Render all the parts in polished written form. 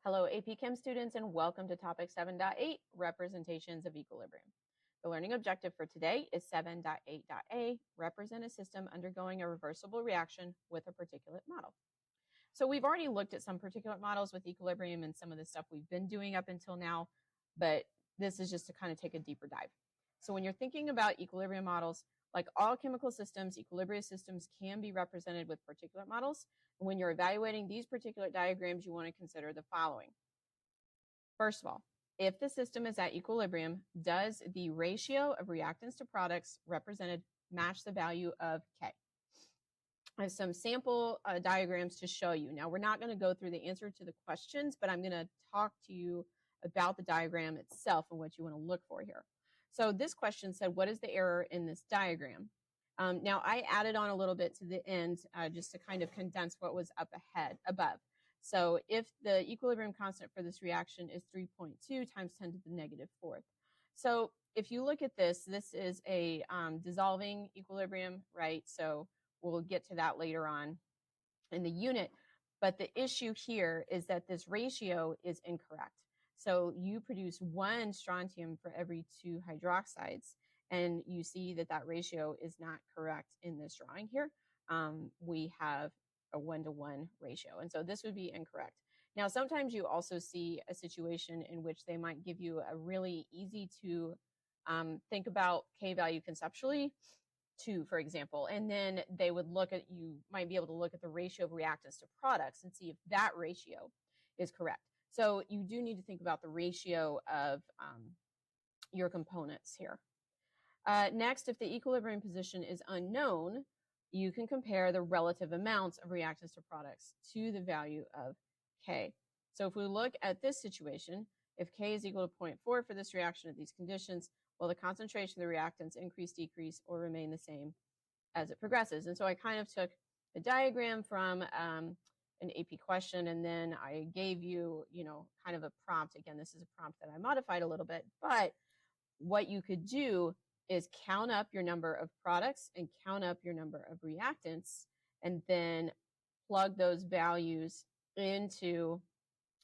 Hello, AP Chem students, and welcome to Topic 7.8, Representations of Equilibrium. The learning objective for today is 7.8.a, represent a system undergoing a reversible reaction with a particulate model. So we've already looked at some particulate models with equilibrium and some of the stuff we've been doing up until now, but this is just to kind of take a deeper dive. So when you're thinking about equilibrium models, like all chemical systems, equilibrium systems can be represented with particulate models. And when you're evaluating these particulate diagrams, you want to consider the following. First of all, if the system is at equilibrium, does the ratio of reactants to products represented match the value of K? I have some sample diagrams to show you. Now, we're not going to go through the answer to the questions, but I'm going to talk to you about the diagram itself and what you want to look for here. So this question said, what is the error in this diagram? Now, I added on a little bit to the end just to kind of condense what was above. So if the equilibrium constant for this reaction is 3.2 times 10 to the negative fourth. So if you look at this, this is a dissolving equilibrium, right? So we'll get to that later on in the unit. But the issue here is that this ratio is incorrect. So you produce 1 strontium for every 2 hydroxides, and you see that that ratio is not correct in this drawing here. We have a 1-to-1 ratio, and so this would be incorrect. Now, sometimes you also see a situation in which they might give you a really easy to think about K value conceptually, 2, for example, and then they would look at, you might be able to look at the ratio of reactants to products and see if that ratio is correct. So you do need to think about the ratio of your components here. Next, if the equilibrium position is unknown, you can compare the relative amounts of reactants to products to the value of K. So if we look at this situation, if K is equal to 0.4 for this reaction at these conditions, well, the concentration of the reactants increase, decrease, or remain the same as it progresses. And so I kind of took the diagram from an AP question, and then I gave you, kind of a prompt. Again, this is a prompt that I modified a little bit, but what you could do is count up your number of products and count up your number of reactants, and then plug those values into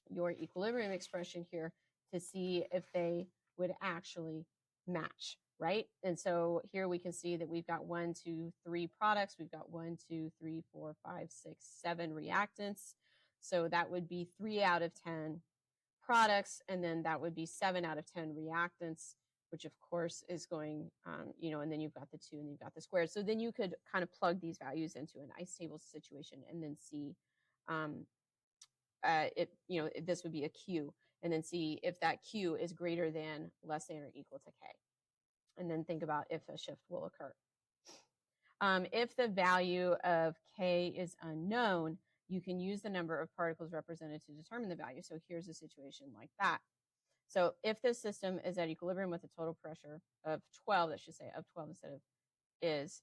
your equilibrium expression here to see if they would actually match, right? And so here we can see that we've got 1, 2, 3 products. We've got 1, 2, 3, 4, 5, 6, 7 reactants. So that would be 3 out of 10 products, and then that would be 7 out of 10 reactants, which of course is going, and then you've got the 2 and you've got the squares. So then you could kind of plug these values into an ice table situation and then see this would be a Q, and then see if that Q is greater than, less than, or equal to K. And then think about if a shift will occur. If the value of K is unknown, you can use the number of particles represented to determine the value. So here's a situation like that. So if this system is at equilibrium with a total pressure of 12, that should say of 12 instead of is,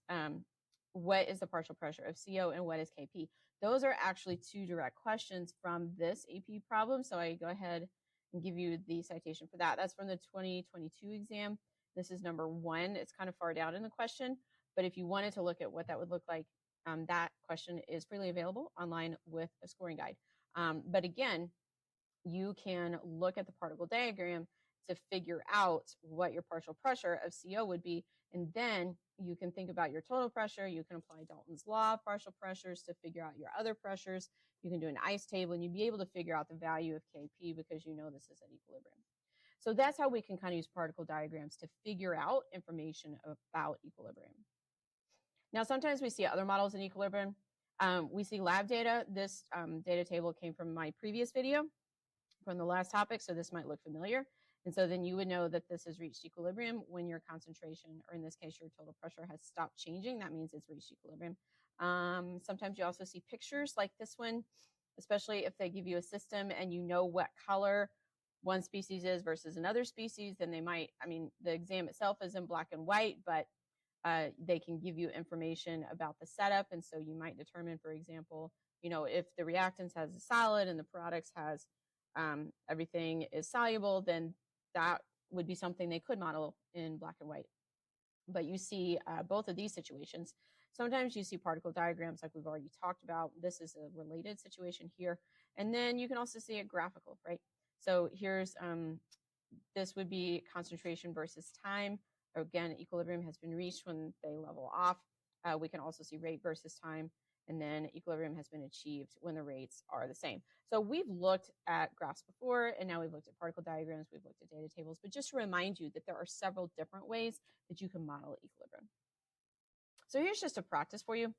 what is the partial pressure of CO and what is KP? Those are actually 2 direct questions from this AP problem. So I go ahead and give you the citation for that. That's from the 2022 exam. This is number 1. It's kind of far down in the question, but if you wanted to look at what that would look like, that question is freely available online with a scoring guide. But again, you can look at the particle diagram to figure out what your partial pressure of CO would be, and then you can think about your total pressure. You can apply Dalton's law of partial pressures to figure out your other pressures. You can do an ice table, and you'd be able to figure out the value of KP because you know this is at equilibrium. So that's how we can kind of use particle diagrams to figure out information about equilibrium. Now, sometimes we see other models in equilibrium. We see lab data. This data table came from my previous video from the last topic, so this might look familiar. And so then you would know that this has reached equilibrium when your concentration, or in this case, your total pressure, has stopped changing. That means it's reached equilibrium. Sometimes you also see pictures like this one, especially if they give you a system and you know what color one species is versus another species, then they might, the exam itself is in black and white, but they can give you information about the setup. And so you might determine, for example, if the reactants has a solid and the products has everything is soluble, then that would be something they could model in black and white. But you see both of these situations. Sometimes you see particle diagrams like we've already talked about. This is a related situation here. And then you can also see it graphical, right? So here's, this would be concentration versus time. Again, equilibrium has been reached when they level off. We can also see rate versus time, and then equilibrium has been achieved when the rates are the same. So we've looked at graphs before, and now we've looked at particle diagrams, we've looked at data tables, but just to remind you that there are several different ways that you can model equilibrium. So here's just a practice for you.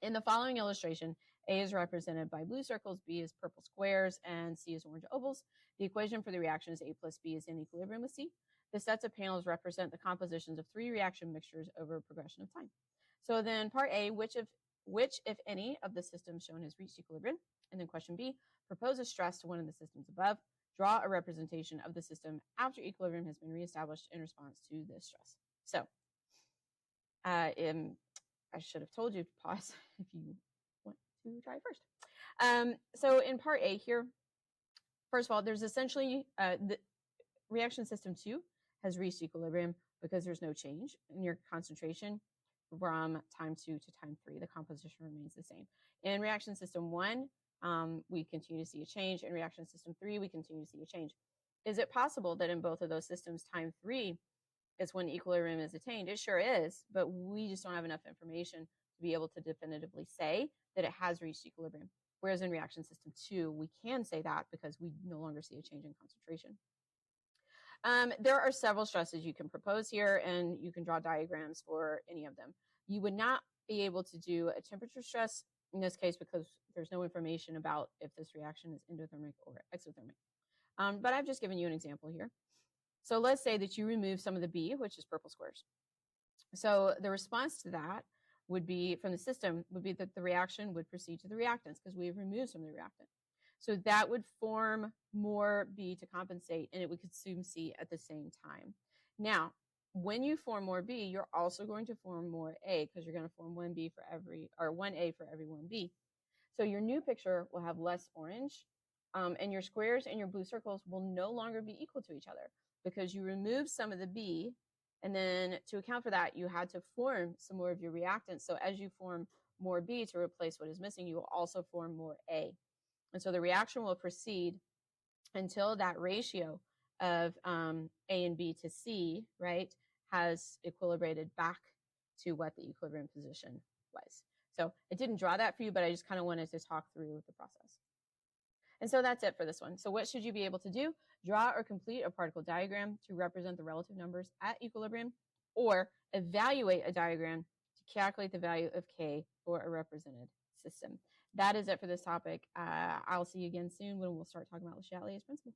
In the following illustration, A is represented by blue circles, B is purple squares, and C is orange ovals. The equation for the reaction is A plus B is in equilibrium with C. The sets of panels represent the compositions of 3 reaction mixtures over a progression of time. So then part A, which if any of the systems shown has reached equilibrium? And then question B, propose a stress to one of the systems above. Draw a representation of the system after equilibrium has been reestablished in response to this stress. So I should have told you to pause if you want to try first. So in part A here, first of all, there's essentially the reaction system 2 has reached equilibrium because there's no change in your concentration from time 2 to time 3. The composition remains the same. In reaction system 1, we continue to see a change. In reaction system 3, we continue to see a change. Is it possible that in both of those systems, time 3 is when equilibrium is attained? It sure is, but we just don't have enough information to be able to definitively say that it has reached equilibrium. Whereas in reaction system 2, we can say that because we no longer see a change in concentration. There are several stresses you can propose here, and you can draw diagrams for any of them. You would not be able to do a temperature stress in this case because there's no information about if this reaction is endothermic or exothermic. But I've just given you an example here. So let's say that you remove some of the B, which is purple squares. So the response to that would be from the system would be that the reaction would proceed to the reactants because we have removed some of the reactant. So that would form more B to compensate, and it would consume C at the same time. Now, when you form more B, you're also going to form more A because you're going to form 1B for every, or 1A for every 1B. So your new picture will have less orange, and your squares and your blue circles will no longer be equal to each other because you removed some of the B, and then to account for that, you had to form some more of your reactants. So as you form more B to replace what is missing, you will also form more A. And so the reaction will proceed until that ratio of A and B to C, right, has equilibrated back to what the equilibrium position was. So I didn't draw that for you, but I just kind of wanted to talk through the process. And so that's it for this one. So what should you be able to do? Draw or complete a particle diagram to represent the relative numbers at equilibrium, or evaluate a diagram to calculate the value of K for a represented system. That is it for this topic. I'll see you again soon when we'll start talking about Le Chatelier's principles.